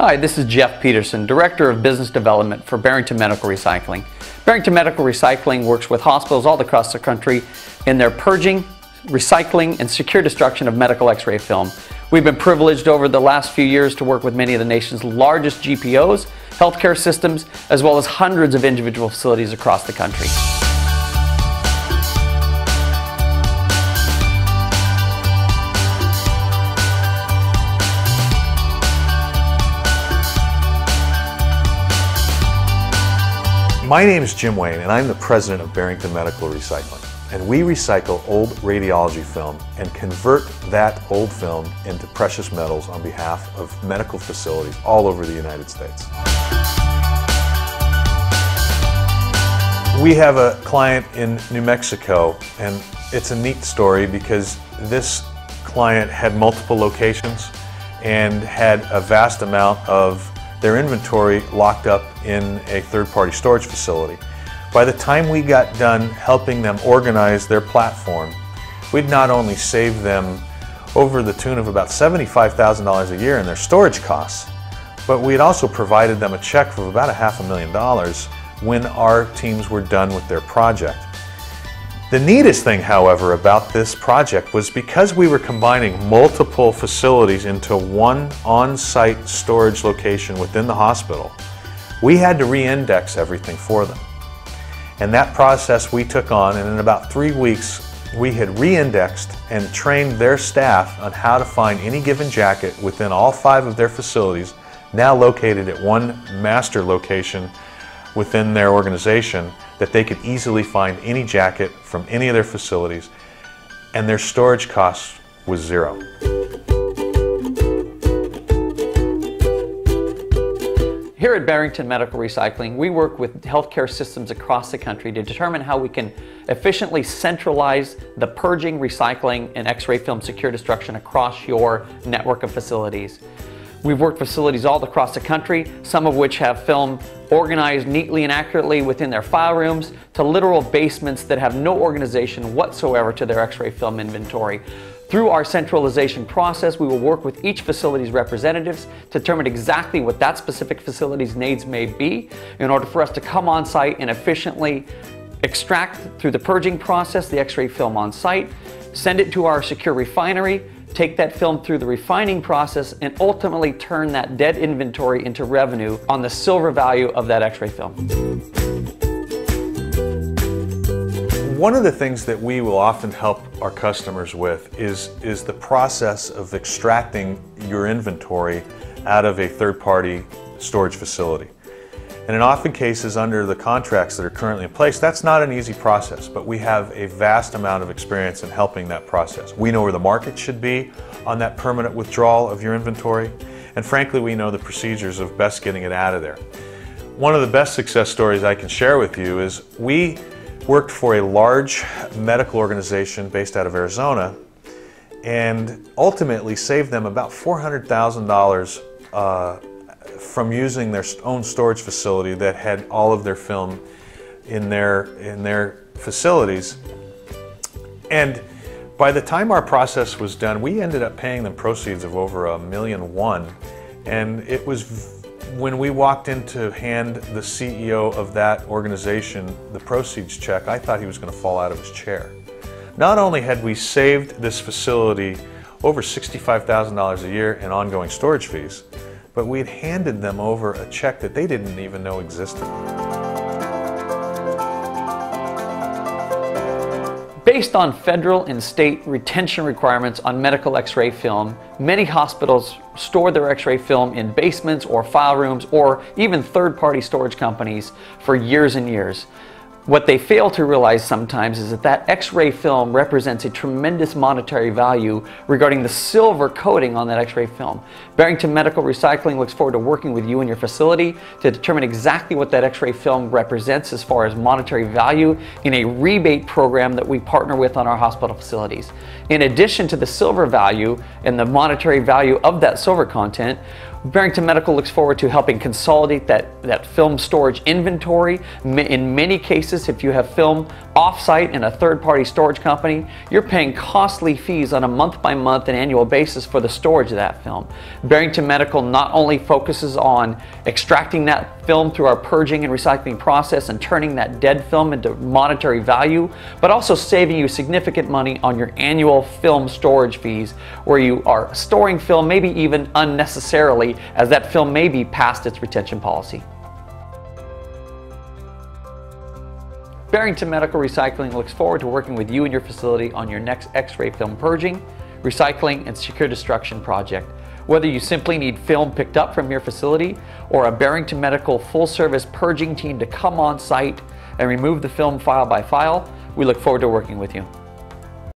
Hi, this is Jeff Peterson, Director of Business Development for Barrington Medical Recycling. Barrington Medical Recycling works with hospitals all across the country in their purging, recycling, and secure destruction of medical X-ray film. We've been privileged over the last few years to work with many of the nation's largest GPOs, healthcare systems, as well as hundreds of individual facilities across the country. My name is Jim Wayne, and I'm the president of Barrington Medical Recycling. And we recycle old radiology film and convert that old film into precious metals on behalf of medical facilities all over the United States. We have a client in New Mexico, and it's a neat story because this client had multiple locations and had a vast amount of their inventory locked up in a third-party storage facility. By the time we got done helping them organize their platform, we'd not only saved them over the tune of about $75,000 a year in their storage costs, but we'd also provided them a check for about $500,000 when our teams were done with their project. The neatest thing, however, about this project was because we were combining multiple facilities into one on-site storage location within the hospital, we had to re-index everything for them. And that process we took on, and in about 3 weeks, we had re-indexed and trained their staff on how to find any given jacket within all 5 of their facilities, now located at one master location within their organization, that they could easily find any jacket from any of their facilities, and their storage cost was zero. Here at Barrington Medical Recycling, we work with healthcare systems across the country to determine how we can efficiently centralize the purging, recycling, and X-ray film secure destruction across your network of facilities. We've worked facilities all across the country, some of which have film organized neatly and accurately within their file rooms, to literal basements that have no organization whatsoever to their X-ray film inventory. Through our centralization process, we will work with each facility's representatives to determine exactly what that specific facility's needs may be in order for us to come on site and efficiently extract through the purging process the X-ray film on site, send it to our secure refinery, take that film through the refining process, and ultimately turn that dead inventory into revenue on the silver value of that X-ray film. One of the things that we will often help our customers with is the process of extracting your inventory out of a third-party storage facility. And in often cases, under the contracts that are currently in place, that's not an easy process, but we have a vast amount of experience in helping that process. We know where the market should be on that permanent withdrawal of your inventory, and frankly, we know the procedures of best getting it out of there. One of the best success stories I can share with you is we worked for a large medical organization based out of Arizona and ultimately saved them about $400,000 from using their own storage facility that had all of their film in their facilities. And by the time our process was done, we ended up paying them proceeds of over $1.1 million. And it was when we walked in to hand the CEO of that organization the proceeds check, I thought he was going to fall out of his chair. Not only had we saved this facility over $65,000 a year in ongoing storage fees, but we had handed them over a check that they didn't even know existed. Based on federal and state retention requirements on medical X-ray film, many hospitals store their X-ray film in basements or file rooms or even third-party storage companies for years and years. What they fail to realize sometimes is that X-ray film represents a tremendous monetary value regarding the silver coating on that X-ray film. Barrington Medical Recycling looks forward to working with you and your facility to determine exactly what that X-ray film represents as far as monetary value in a rebate program that we partner with on our hospital facilities. In addition to the silver value and the monetary value of that silver content, Barrington Medical looks forward to helping consolidate that film storage inventory. In many cases, if you have film off-site in a third-party storage company, you're paying costly fees on a month-by-month and annual basis for the storage of that film. Barrington Medical not only focuses on extracting that film through our purging and recycling process and turning that dead film into monetary value, but also saving you significant money on your annual film storage fees, where you are storing film maybe even unnecessarily, as that film may be past its retention policy. Barrington Medical Recycling looks forward to working with you and your facility on your next X-ray film purging, recycling, and secure destruction project. Whether you simply need film picked up from your facility or a Barrington Medical full-service purging team to come on site and remove the film file by file, we look forward to working with you.